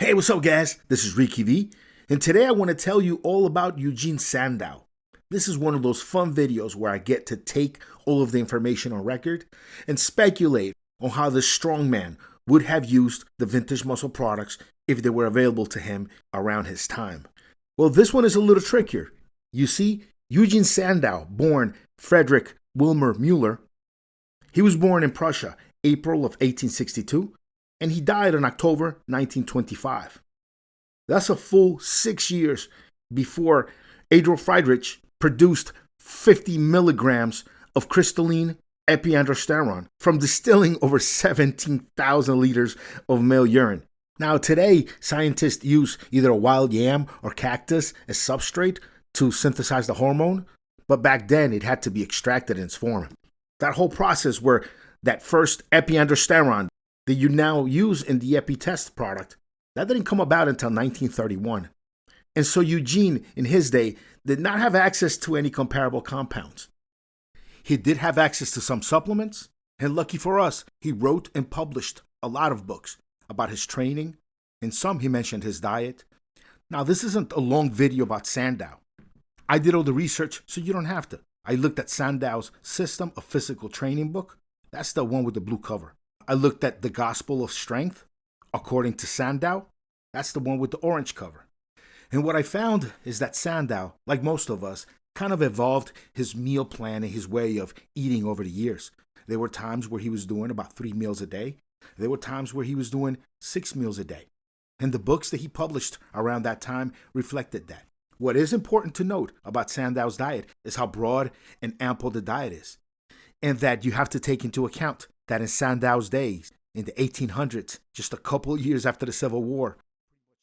Hey, what's up, guys? This is Ricky V, and today I want to tell you all about Eugen Sandow. This is one of those fun videos where I get to take all of the information on record and speculate on how this strongman would have used the vintage muscle products if they were available to him around his time. Well, this one is a little trickier. You see, Eugen Sandow, born Friedrich Wilmer Müller, he was born in Prussia, April of 1862, and he died in October 1925. That's a full 6 years before Adolf Friedrich produced 50 milligrams of crystalline epiandrosterone from distilling over 17,000 liters of male urine. Now, today, scientists use either a wild yam or cactus as substrate to synthesize the hormone, but back then it had to be extracted in its form. That whole process where that first epiandrosterone that you now use in the EpiTest product, that didn't come about until 1931. And so Eugen, in his day, did not have access to any comparable compounds. He did have access to some supplements, and lucky for us, he wrote and published a lot of books about his training. In some, he mentioned his diet. Now, this isn't a long video about Sandow. I did all the research, so you don't have to. I looked at Sandow's System of Physical Training book. That's the one with the blue cover. I looked at The Gospel of Strength, according to Sandow. That's the one with the orange cover. And what I found is that Sandow, like most of us, kind of evolved his meal plan and his way of eating over the years. There were times where he was doing about 3 meals a day. There were times where he was doing 6 meals a day. And the books that he published around that time reflected that. What is important to note about Sandow's diet is how broad and ample the diet is. And that you have to take into account that in Sandow's days, in the 1800s, just a couple years after the Civil War,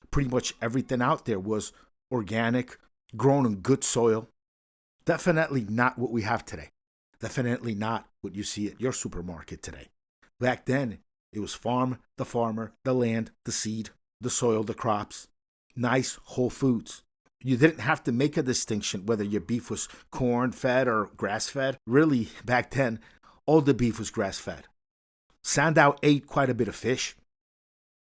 pretty much everything out there was organic, grown in good soil. Definitely not what we have today. Definitely not what you see at your supermarket today. Back then, it was farm, the farmer, the land, the seed, the soil, the crops. Nice, whole foods. You didn't have to make a distinction whether your beef was corn-fed or grass-fed. Really, back then, all the beef was grass-fed. Sandow ate quite a bit of fish.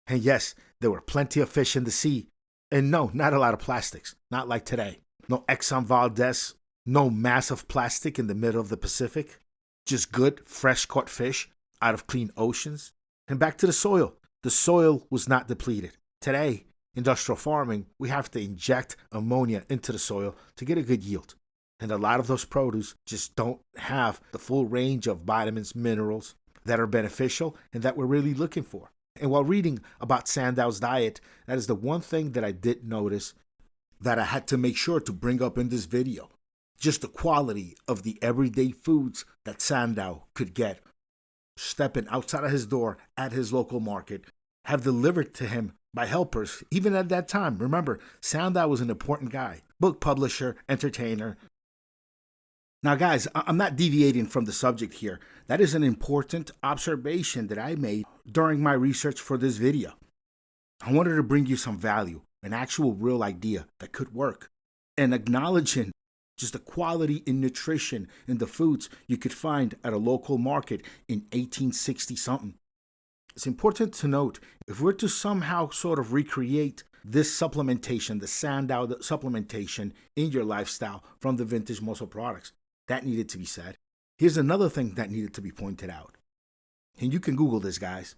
And yes, there were plenty of fish in the sea. And no, not a lot of plastics. Not like today. No Exxon Valdez, no massive plastic in the middle of the Pacific. Just good, fresh-caught fish out of clean oceans. And back to the soil. The soil was not depleted. Today, industrial farming, we have to inject ammonia into the soil to get a good yield. And a lot of those produce just don't have the full range of vitamins, minerals that are beneficial and that we're really looking for. And while reading about Sandow's diet, that is the one thing that I did notice that I had to make sure to bring up in this video. Just the quality of the everyday foods that Sandow could get, stepping outside of his door at his local market, have delivered to him by helpers, even at that time. Remember, Sandow was an important guy, book publisher, entertainer. Now, guys, I'm not deviating from the subject here. That is an important observation that I made during my research for this video. I wanted to bring you some value, an actual real idea that could work, and acknowledging just the quality in nutrition in the foods you could find at a local market in 1860-something. It's important to note, if we're to somehow sort of recreate this supplementation, the Sandow supplementation in your lifestyle from the vintage muscle products, that needed to be said. Here's another thing that needed to be pointed out. And you can Google this, guys.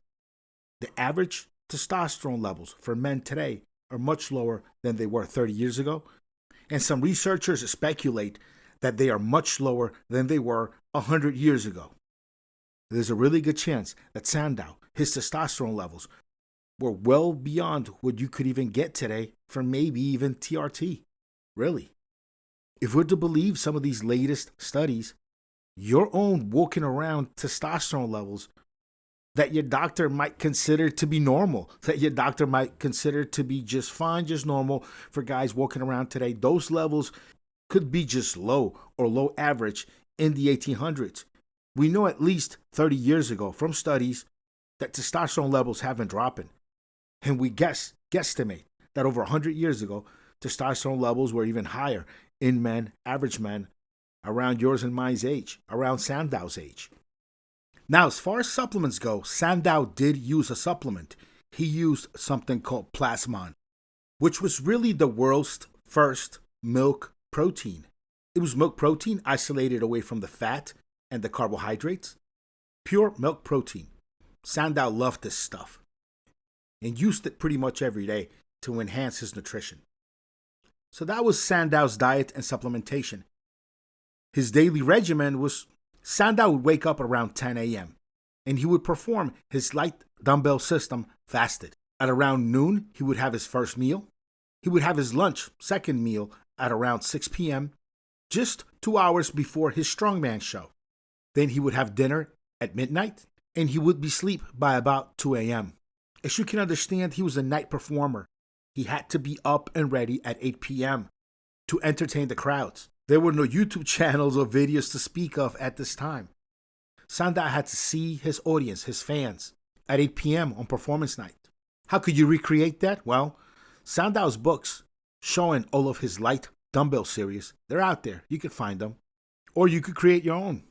The average testosterone levels for men today are much lower than they were 30 years ago. And some researchers speculate that they are much lower than they were 100 years ago. There's a really good chance that Sandow, his testosterone levels, were well beyond what you could even get today for maybe even TRT. Really. If we're to believe some of these latest studies, your own walking around testosterone levels that your doctor might consider to be normal, that your doctor might consider to be just fine, just normal for guys walking around today, those levels could be just low or low average in the 1800s. We know at least 30 years ago from studies that testosterone levels have been dropping. And we guesstimate that over 100 years ago, testosterone levels were even higher in men, average men, around yours and mine's age, around Sandow's age. Now, as far as supplements go, Sandow did use a supplement. he used something called plasmon, which was really the world's first milk protein. It was milk protein isolated away from the fat and the carbohydrates. Pure milk protein. Sandow loved this stuff and used it pretty much every day to enhance his nutrition. So that was Sandow's diet and supplementation. His daily regimen was Sandow would wake up around 10 a.m. and he would perform his light dumbbell system fasted. At around noon, he would have his first meal. He would have his lunch, second meal, at around 6 p.m., just 2 hours before his strongman show. Then he would have dinner at midnight, and he would be asleep by about 2 a.m. As you can understand, he was a night performer. He had to be up and ready at 8 p.m. to entertain the crowds. There were no YouTube channels or videos to speak of at this time. Sandow had to see his audience, his fans, at 8 p.m. on performance night. How could you recreate that? Well, Sandow's books showing all of his light dumbbell series, they're out there. You could find them. Or you could create your own.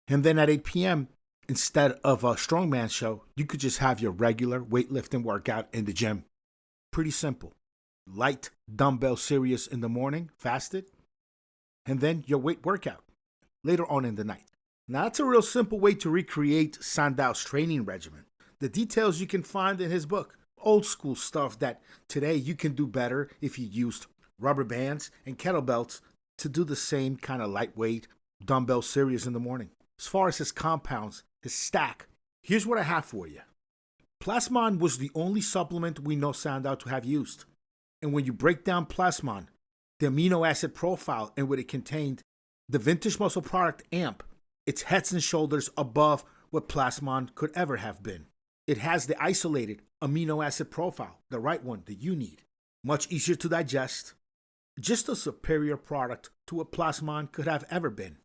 And then at 8 p.m., instead of a strongman show, you could just have your regular weightlifting workout in the gym. Pretty simple. Light dumbbell series in the morning, fasted, and then your weight workout later on in the night. Now, that's a real simple way to recreate Sandow's training regimen. The details you can find in his book. Old school stuff that today you can do better if you used rubber bands and kettlebells to do the same kind of lightweight dumbbell series in the morning. As far as his compounds, his stack, here's what I have for you. Plasmon was the only supplement we know Sandow to have used. And when you break down Plasmon, the amino acid profile and what it contained, the vintage muscle product AMP, it's heads and shoulders above what Plasmon could ever have been. It has the isolated amino acid profile, the right one that you need. Much easier to digest. Just a superior product to what Plasmon could have ever been.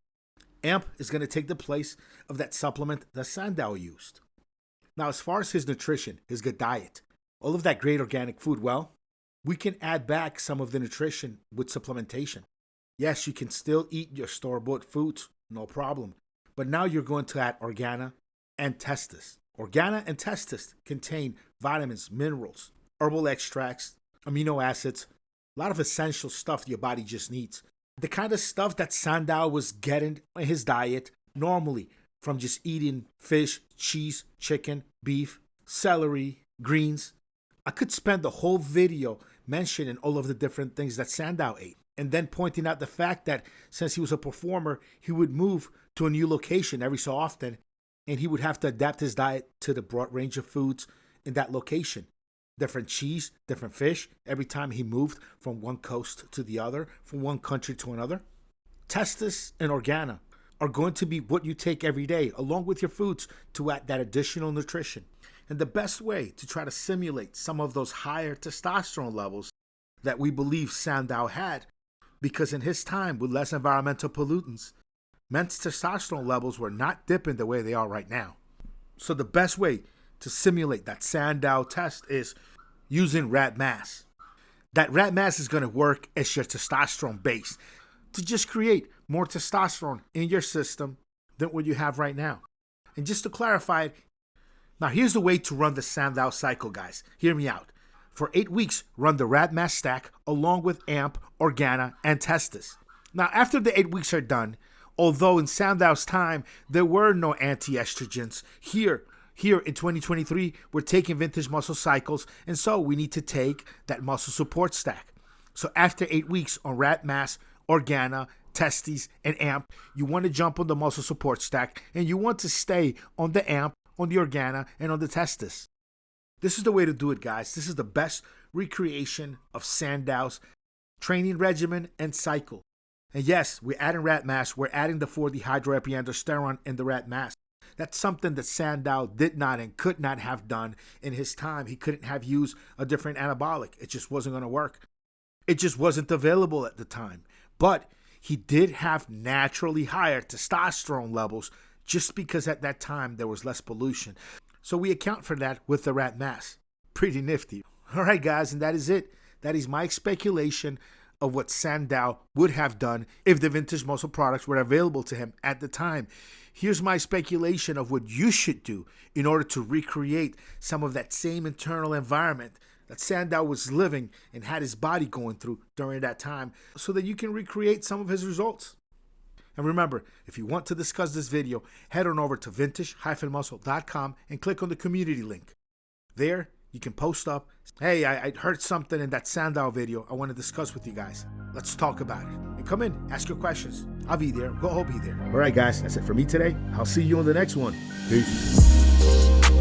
AMP is going to take the place of that supplement that Sandow used. Now, as far as his nutrition, his good diet, all of that great organic food, well, we can add back some of the nutrition with supplementation. Yes, you can still eat your store-bought foods, no problem. But now you're going to add Organa and Testis. Organa and Testis contain vitamins, minerals, herbal extracts, amino acids, a lot of essential stuff your body just needs. The kind of stuff that Sandow was getting in his diet normally from just eating fish, cheese, chicken, beef, celery, greens. I could spend the whole video mentioning all of the different things that Sandow ate, and then pointing out the fact that since he was a performer, he would move to a new location every so often, and he would have to adapt his diet to the broad range of foods in that location. Different cheese, different fish, every time he moved from one coast to the other, from one country to another. Testis and Organa are going to be what you take every day, along with your foods, to add that additional nutrition. And the best way to try to simulate some of those higher testosterone levels that we believe Sandow had, because in his time with less environmental pollutants, men's testosterone levels were not dipping the way they are right now. So the best way to simulate that Sandow test is using rat mass. That rat mass is going to work as your testosterone base to just create more testosterone in your system than what you have right now. And just to clarify it, now here's the way to run the Sandow cycle, guys. Hear me out. For 8 weeks, run the rat mass stack along with AMP, Organa, and Testis. Now after the 8 weeks are done, although in Sandow's time there were no anti-estrogens, here in 2023, we're taking vintage muscle cycles, and so we need to take that muscle support stack. So after 8 weeks on rat mass, Organa, Testes, and AMP, you want to jump on the muscle support stack, and you want to stay on the AMP, on the Organa, and on the Testis. This is the way to do it, guys. This is the best recreation of Sandow's training regimen and cycle. And yes, we're adding rat mass. We're adding the 4-dehydroepiandrosterone in the rat mass. That's something that Sandow did not and could not have done in his time. He couldn't have used a different anabolic. It just wasn't going to work. It just wasn't available at the time. But he did have naturally higher testosterone levels just because at that time there was less pollution. So we account for that with the rat mass. Pretty nifty. All right, guys, and that is it. That is my speculation of what Sandow would have done if the vintage muscle products were available to him at the time. Here's my speculation of what you should do in order to recreate some of that same internal environment that Sandow was living and had his body going through during that time, so that you can recreate some of his results. And remember, if you want to discuss this video, head on over to vintage-muscle.com and click on the community link. There, you can post up, hey, I heard something in that Sandow video I want to discuss with you guys. Let's talk about it. And come in, ask your questions. I'll be there. We'll all be there. All right, guys, that's it for me today. I'll see you on the next one. Peace.